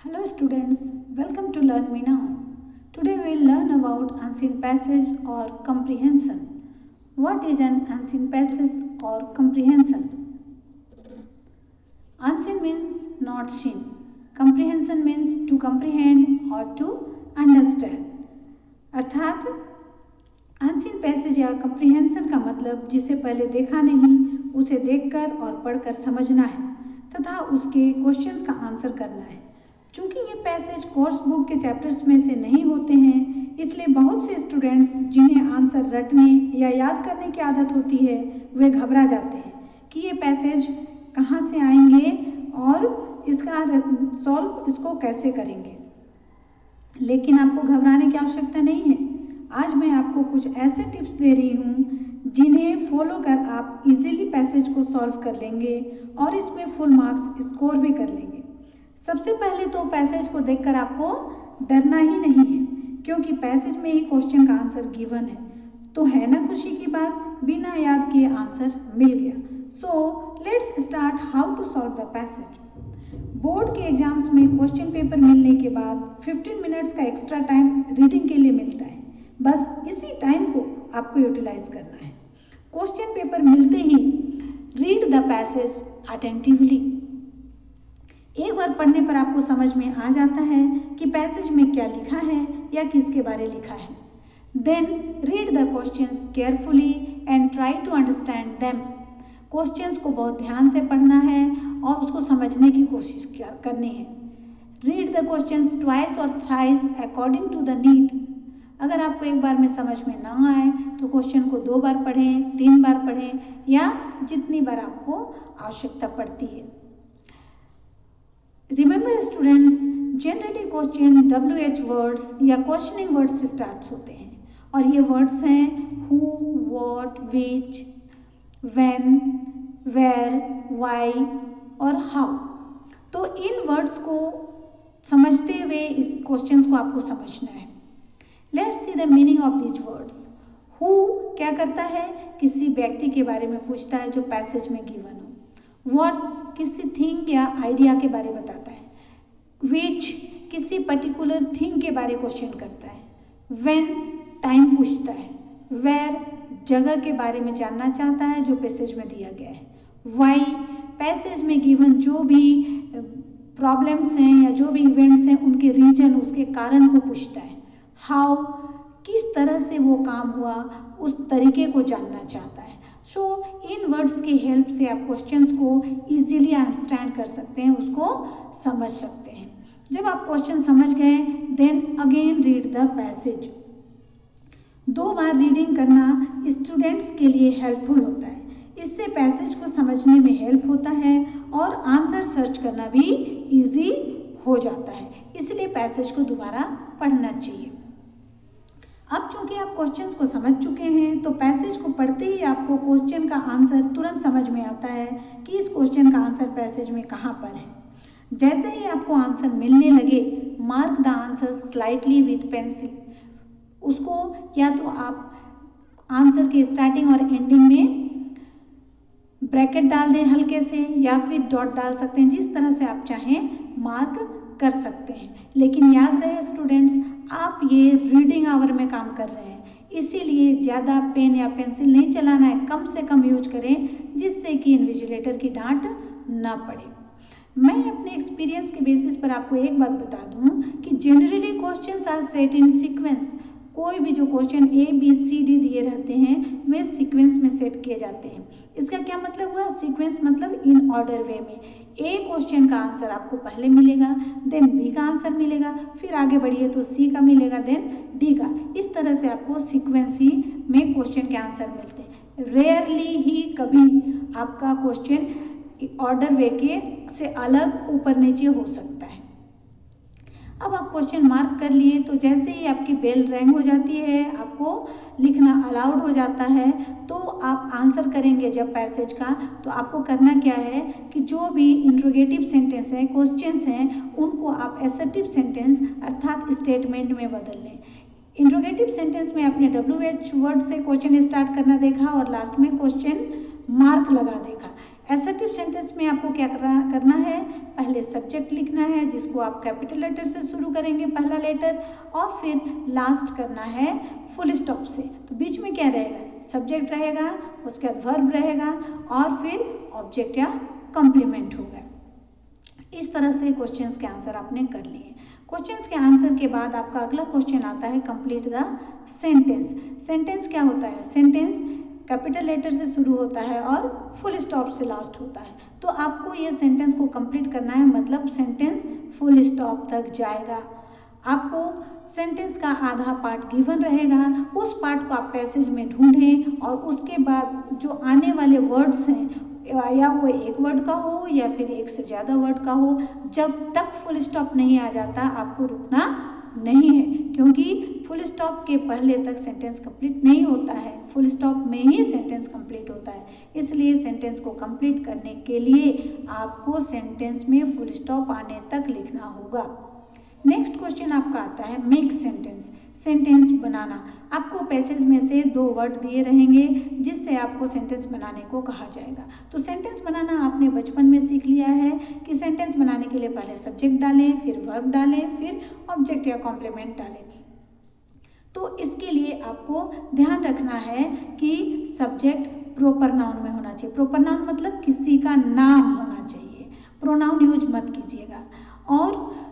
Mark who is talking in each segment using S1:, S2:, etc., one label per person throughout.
S1: Hello students, welcome to Learn Me Now. Today we will learn about unseen passage or comprehension. What is an unseen passage or comprehension? Unseen means not seen. Comprehension means to comprehend or to understand. अर्थात unseen passage या comprehension का मतलब जिसे पहले देखा नहीं उसे देखकर और पढ़कर समझना है तथा उसके क्वेश्चंस का आंसर करना है। चूंकि ये पैसेज कोर्स बुक के चैप्टर्स में से नहीं होते हैं, इसलिए बहुत से स्टूडेंट्स जिन्हें आंसर रटने या याद करने की आदत होती है वे घबरा जाते हैं कि ये पैसेज कहाँ से आएंगे और इसको कैसे करेंगे। लेकिन आपको घबराने की आवश्यकता नहीं है। आज मैं आपको कुछ ऐसे टिप्स दे रही हूँ जिन्हें फॉलो कर आप इजीली पैसेज को सॉल्व कर लेंगे और इसमें फुल मार्क्स स्कोर भी कर लेंगे। सबसे पहले तो पैसेज को देखकर आपको डरना ही नहीं है, क्योंकि पैसेज में ही क्वेश्चन का आंसर गिवन है। तो है ना खुशी की बात, बिना याद किए आंसर मिल गया। So let's start how to solve the passage. Board के एग्जाम्स में क्वेश्चन पेपर मिलने के बाद 15 मिनट्स का एक्स्ट्रा टाइम रीडिंग के लिए मिलता है। बस इसी टाइम को आपको यूटिलाइज करना है। क्वेश्चन पेपर मिलते ही रीड द पैसेज अटेंटिवली। एक बार पढ़ने पर आपको समझ में आ जाता है कि पैसेज में क्या लिखा है या किसके बारे लिखा है। Then read the questions carefully and try to understand them. Questions को बहुत ध्यान से पढ़ना है और उसको समझने की कोशिश करनी है। रीड द क्वेश्चंस ट्वाइस और thrice according to the need. अगर आपको एक बार में समझ में ना आए तो क्वेश्चन को 2 बार पढ़ें, 3 बार पढ़ें या जितनी बार आपको आवश्यकता पड़ती है। Remember students, generally question WH words या क्वेश्चनिंग वर्ड्स से स्टार्ट होते हैं और ये वर्ड्स हैं who, what, which, when, where, why और हाउ। तो इन वर्ड्स को समझते हुए इस क्वेश्चंस को आपको समझना है। Let's see the meaning of these words. Who क्या करता है, किसी व्यक्ति के बारे में पूछता है जो पैसेज में गिवन हो। व्हाट किसी थिंग या आइडिया के बारे में बताता है। विच किसी पर्टिकुलर थिंग के बारे क्वेश्चन करता है। व्हेन टाइम पूछता है। वेयर जगह के बारे में जानना चाहता है जो पैसेज में दिया गया है। व्हाई पैसेज में गिवन जो भी प्रॉब्लम्स हैं या जो भी इवेंट्स हैं उनके रीजन, उसके कारण को पूछता है। हाउ किस तरह से वो काम हुआ उस तरीके को जानना चाहता है। सो इन वर्ड्स की हेल्प से आप क्वेश्चंस को इजीली अंडरस्टैंड कर सकते हैं, उसको समझ सकते हैं। जब आप क्वेश्चन समझ गए then again read the passage. 2 बार रीडिंग करना स्टूडेंट्स के लिए हेल्पफुल होता है। इससे पैसेज को समझने में हेल्प होता है और आंसर सर्च करना भी इजी हो जाता है। इसलिए पैसेज को दोबारा पढ़ना चाहिए। अब चूंकि आप क्वेश्चंस को समझ चुके हैं तो पैसेज को पढ़ते ही आपको क्वेश्चन का आंसर तुरंत समझ में आता है कि इस क्वेश्चन का आंसर पैसेज में कहाँ पर है। जैसे ही आपको आंसर मिलने लगे, mark the answer slightly with pencil. उसको या तो आप आंसर के स्टार्टिंग और एंडिंग में ब्रैकेट डाल दें हल्के से या फिर डॉट डाल सकते हैं, जिस तरह से आप चाहें मार्क कर सकते हैं। लेकिन याद रहे स्टूडेंट्स, आप ये रीडिंग आवर में काम कर रहे हैं, इसीलिए ज़्यादा पेन या पेंसिल नहीं चलाना है, कम से कम यूज करें जिससे कि इन्विजिलेटर की डांट ना पड़े। मैं अपने एक्सपीरियंस के बेसिस पर आपको एक बात बता दूं कि generally questions are set in sequence. कोई भी जो क्वेश्चन ABCD दिए रहते हैं वे सीक्वेंस में सेट किए जाते हैं। इसका क्या मतलब हुआ, सीक्वेंस मतलब इन ऑर्डर वे में। A क्वेश्चन का आंसर आपको पहले मिलेगा, देन B का आंसर मिलेगा, फिर आगे बढ़िए तो C का मिलेगा, देन D का। इस तरह से आपको सीक्वेंस ही में क्वेश्चन के आंसर मिलते हैं। रेयरली ही कभी आपका क्वेश्चन ऑर्डर वे के से अलग ऊपर नीचे हो सकता है। अब आप क्वेश्चन मार्क कर लिए तो जैसे ही आपकी बेल रिंग हो जाती है, आपको लिखना अलाउड हो जाता है, तो आप आंसर करेंगे जब पैसेज का, तो आपको करना क्या है कि जो भी इंट्रोगेटिव सेंटेंस है, क्वेश्चंस हैं, उनको आप असर्टिव सेंटेंस अर्थात स्टेटमेंट में बदल लें। इंट्रोगेटिव सेंटेंस में आपने WH वर्ड से क्वेश्चन स्टार्ट करना देखा और लास्ट में क्वेश्चन मार्क लगा देखा। असर्टिव सेंटेंस में आपको क्या करना है, पहले सब्जेक्ट लिखना है जिसको आप कैपिटल लेटर से शुरू करेंगे, पहला लेटर, और फिर लास्ट करना है फुल स्टॉप से। तो बीच में क्या रहेगा, सब्जेक्ट रहेगा, उसके बाद वर्ब रहेगा और फिर ऑब्जेक्ट या कॉम्प्लीमेंट होगा। इस तरह से क्वेश्चंस के आंसर आपने कर लिए। क्वेश्चंस के आंसर के बाद आपका अगला क्वेश्चन आता है कंप्लीट द सेंटेंस। सेंटेंस क्या होता है, सेंटेंस कैपिटल लेटर से शुरू होता है और फुल स्टॉप से लास्ट होता है। तो आपको ये सेंटेंस को कंप्लीट करना है, मतलब सेंटेंस फुल स्टॉप तक जाएगा। आपको सेंटेंस का आधा पार्ट गिवन रहेगा, उस पार्ट को आप पैसेज में ढूंढें और उसके बाद जो आने वाले वर्ड्स हैं, या वो एक वर्ड का हो या फिर एक से ज़्यादा वर्ड का हो, जब तक फुल स्टॉप नहीं आ जाता आपको रुकना नहीं है, क्योंकि फुल स्टॉप के पहले तक सेंटेंस कंप्लीट नहीं होता है, फुल स्टॉप में ही सेंटेंस कंप्लीट होता है। इसलिए सेंटेंस को कंप्लीट करने के लिए आपको सेंटेंस में फुल स्टॉप आने तक लिखना होगा। नेक्स्ट क्वेश्चन आपका आता है मेक सेंटेंस, सेंटेंस बनाना। आपको पैसेज में से 2 वर्ड दिए रहेंगे जिससे आपको सेंटेंस बनाने को कहा जाएगा। तो सेंटेंस बनाना आपने बचपन में सीख लिया है कि सेंटेंस बनाने के लिए पहले सब्जेक्ट डालें, फिर वर्ब डालें, फिर ऑब्जेक्ट या कॉम्प्लीमेंट डालें। तो इसके लिए आपको ध्यान रखना है कि सब्जेक्ट प्रॉपर नाउन में होना चाहिए। प्रॉपर नाउन मतलब किसी का नाम होना चाहिए, प्रोनाउन यूज मत कीजिएगा। और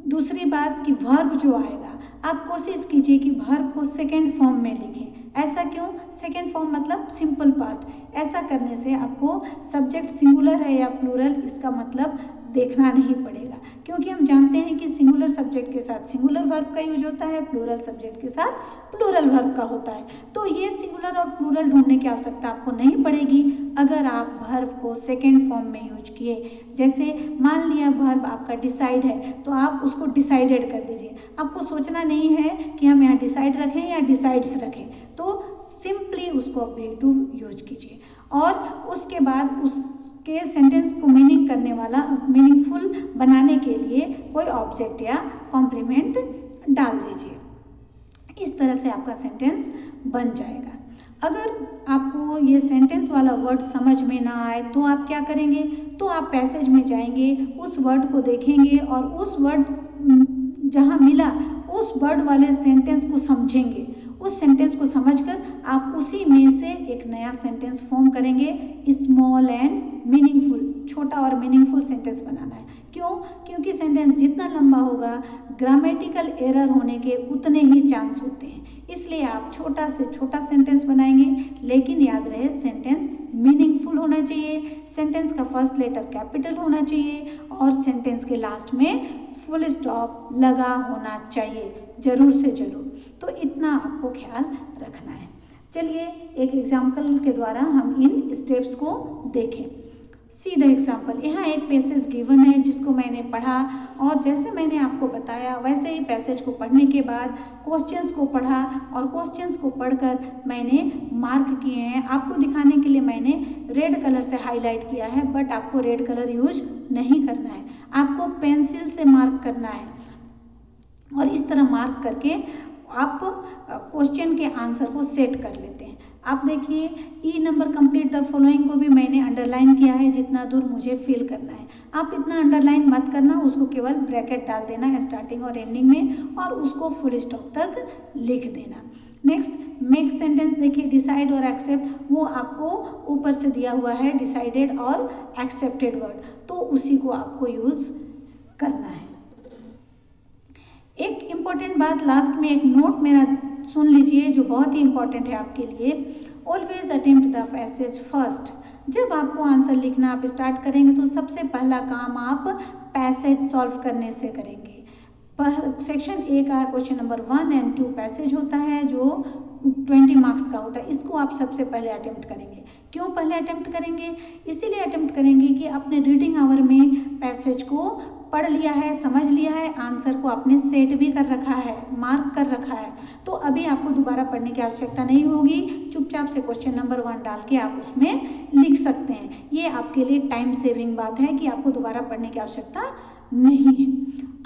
S1: दूसरी बात कि वर्ब जो आएगा, आप कोशिश कीजिए कि वर्ब को सेकेंड फॉर्म में लिखें। ऐसा क्यों, सेकेंड फॉर्म मतलब सिंपल पास्ट। ऐसा करने से आपको सब्जेक्ट सिंगुलर है या प्लूरल इसका मतलब देखना नहीं पड़ेगा, क्योंकि हम जानते हैं कि सिंगुलर सब्जेक्ट के साथ सिंगुलर वर्ब का यूज होता है, प्लूरल सब्जेक्ट के साथ प्लूरल वर्ब का होता है। तो ये सिंगुलर और प्लूरल ढूंढने की आवश्यकता आपको नहीं पड़ेगी अगर आप वर्ब को सेकेंड फॉर्म में यूज किए। जैसे मान लिया वर्ब आपका डिसाइड है, तो आप उसको डिसाइडेड कर दीजिए। आपको सोचना नहीं है कि हम यहाँ डिसाइड रखें या डिसाइड्स रखें, तो सिंपली उसको वे टू यूज कीजिए और उसके बाद उसके सेंटेंस को मीनिंग करने वाला, मीनिंगफुल बनाने के लिए कोई ऑब्जेक्ट या कॉम्प्लीमेंट डाल दीजिए। इस तरह से आपका सेंटेंस बन जाएगा। अगर आपको ये सेंटेंस वाला वर्ड समझ में ना आए तो आप क्या करेंगे, तो आप पैसेज में जाएंगे, उस वर्ड को देखेंगे और उस वर्ड जहाँ मिला उस वर्ड वाले सेंटेंस को समझेंगे। उस सेंटेंस को समझकर आप उसी में से एक नया सेंटेंस फॉर्म करेंगे। स्मॉल एंड मीनिंगफुल, छोटा और मीनिंगफुल सेंटेंस बनाना है। क्यों, क्योंकि सेंटेंस जितना लंबा होगा ग्रामेटिकल एरर होने के उतने ही चांस होते हैं। इसलिए आप छोटा से छोटा सेंटेंस बनाएंगे, लेकिन याद रहे सेंटेंस मीनिंगफुल होना चाहिए, सेंटेंस का फर्स्ट लेटर कैपिटल होना चाहिए और सेंटेंस के लास्ट में फुल स्टॉप लगा होना चाहिए, जरूर से जरूर। तो इतना आपको ख्याल रखना है। चलिए एक एग्जाम्पल के द्वारा हम इन स्टेप्स को देखें। See the example. यहाँ एक पैसेज गिवन है जिसको मैंने पढ़ा और जैसे मैंने आपको बताया वैसे ही पैसेज को पढ़ने के बाद क्वेश्चंस को पढ़ा और क्वेश्चंस को पढ़कर मैंने मार्क किए हैं। आपको दिखाने के लिए मैंने रेड कलर से हाईलाइट किया है, बट आपको रेड कलर यूज नहीं करना है, आपको पेंसिल से मार्क करना है। और इस तरह मार्क करके आप क्वेश्चन के आंसर को सेट कर लेते हैं। आप देखिए ई नंबर कंप्लीट द फॉलोइंग को भी मैंने अंडरलाइन किया है, जितना दूर मुझे फिल करना है। आप इतना अंडरलाइन मत करना, उसको केवल ब्रैकेट डाल देना है स्टार्टिंग और एंडिंग में और उसको फुल स्टॉप तक लिख देना। Next make sentence. देखिए डिसाइड और एक्सेप्ट वो आपको ऊपर से दिया हुआ है, डिसाइडेड और एक्सेप्टेड वर्ड, तो उसी को आपको यूज करना है। एक इम्पॉर्टेंट बात लास्ट में एक नोट मेरा सुन लीजिए जो बहुत ही इम्पॉर्टेंट है आपके लिए। Always attempt the passage first. जब आपको आंसर लिखना आप स्टार्ट करेंगे तो सबसे पहला काम आप पैसेज सॉल्व करने से करेंगे। सेक्शन ए का क्वेश्चन नंबर 1 और 2 पैसेज होता है जो 20 मार्क्स का होता है, इसको आप सबसे पहले अटेम्प्ट करेंगे। क्यों पहले अटेम्प्ट करेंगे, इसीलिए अटेम्प्ट करेंगे कि अपने रीडिंग आवर में पैसेज को पढ़ लिया है, समझ लिया है, आंसर को आपने सेट भी कर रखा है, मार्क कर रखा है, तो अभी आपको दोबारा पढ़ने की आवश्यकता नहीं होगी। चुपचाप से क्वेश्चन नंबर 1 डाल के आप उसमें लिख सकते हैं। ये आपके लिए टाइम सेविंग बात है कि आपको दोबारा पढ़ने की आवश्यकता नहीं है।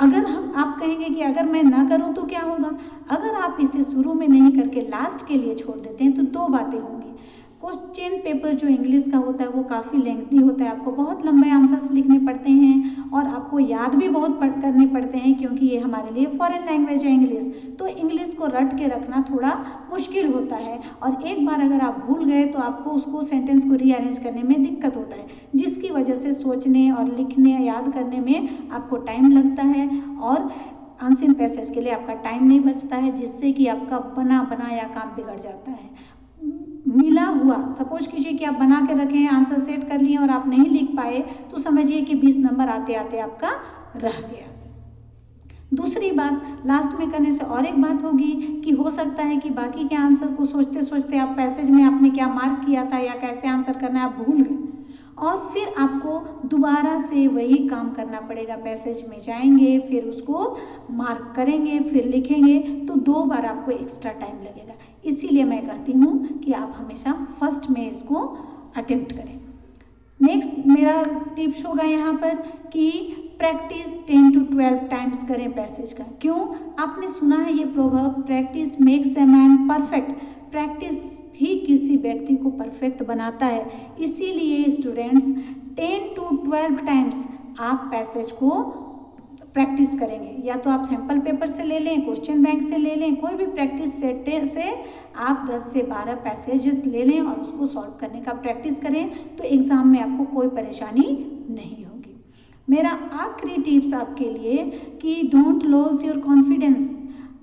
S1: अगर आप कहेंगे कि अगर मैं ना करूं तो क्या होगा, अगर आप इसे शुरू में नहीं करके लास्ट के लिए छोड़ देते हैं तो 2 बातें होंगी। क्वेश्चन पेपर जो इंग्लिश का होता है वो काफ़ी लेंथी होता है, आपको बहुत लंबे आंसर्स लिखने पड़ते हैं और आपको याद भी बहुत करने पड़ते हैं, क्योंकि ये हमारे लिए फॉरेन लैंग्वेज है इंग्लिश, तो इंग्लिश को रट के रखना थोड़ा मुश्किल होता है। और एक बार अगर आप भूल गए तो आपको उसको सेंटेंस को रीअरेंज करने में दिक्कत होता है, जिसकी वजह से सोचने और लिखने याद करने में आपको टाइम लगता है और अनसीन पैसेज के लिए आपका टाइम नहीं बचता है, जिससे कि आपका बना बनाया काम बिगड़ जाता है। मिला हुआ, सपोज कीजिए कि आप बना के रखे हैं, आंसर सेट कर लिए और आप नहीं लिख पाए, तो समझिए कि 20 नंबर आते आते आपका रह गया। दूसरी बात लास्ट में करने से और एक बात होगी कि हो सकता है कि बाकी के आंसर को सोचते सोचते आप पैसेज में आपने क्या मार्क किया था या कैसे आंसर करना है आप भूल गए, और फिर आपको दोबारा से वही काम करना पड़ेगा। पैसेज में जाएंगे, फिर उसको मार्क करेंगे, फिर लिखेंगे, तो 2 बार आपको एक्स्ट्रा टाइम लगेगा। इसीलिए मैं कहती हूँ कि आप हमेशा फर्स्ट में इसको अटेम्प्ट करें। नेक्स्ट मेरा टिप्स होगा यहाँ पर कि प्रैक्टिस 10 to 12 टाइम्स करें पैसेज का। क्यों? आपने सुना है ये proverb, practice makes a man perfect. प्रैक्टिस ही किसी व्यक्ति को परफेक्ट बनाता है। इसीलिए स्टूडेंट्स 10 to 12 टाइम्स आप पैसेज को प्रैक्टिस करेंगे, या तो आप सैंपल पेपर से ले लें, क्वेश्चन बैंक से ले लें, कोई भी प्रैक्टिस सेट से आप 10 से 12 पैसेजेस ले लें और उसको सॉल्व करने का प्रैक्टिस करें, तो एग्जाम में आपको कोई परेशानी नहीं होगी। मेरा आखिरी टिप्स आपके लिए कि डोंट लॉस योर कॉन्फिडेंस।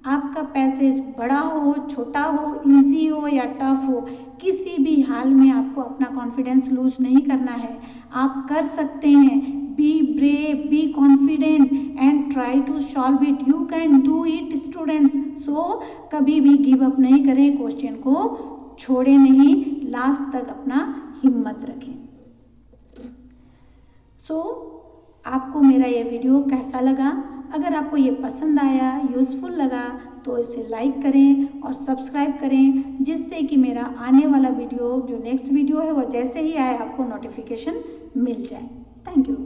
S1: आपका पैसेज बड़ा हो, छोटा हो, इजी हो या टफ हो, किसी भी हाल में आपको अपना कॉन्फिडेंस लूज नहीं करना है। आप कर सकते हैं। Be brave, be confident and try to solve it. You can do it students. So कभी भी गिव अप नहीं करें, क्वेश्चन को छोड़े नहीं, लास्ट तक अपना हिम्मत रखें। सो आपको मेरा ये वीडियो कैसा लगा? अगर आपको ये पसंद आया, यूज़फुल लगा, तो इसे लाइक करें और सब्सक्राइब करें, जिससे कि मेरा आने वाला वीडियो जो नेक्स्ट वीडियो है वो जैसे ही आए आपको नोटिफिकेशन मिल जाए। Thank you.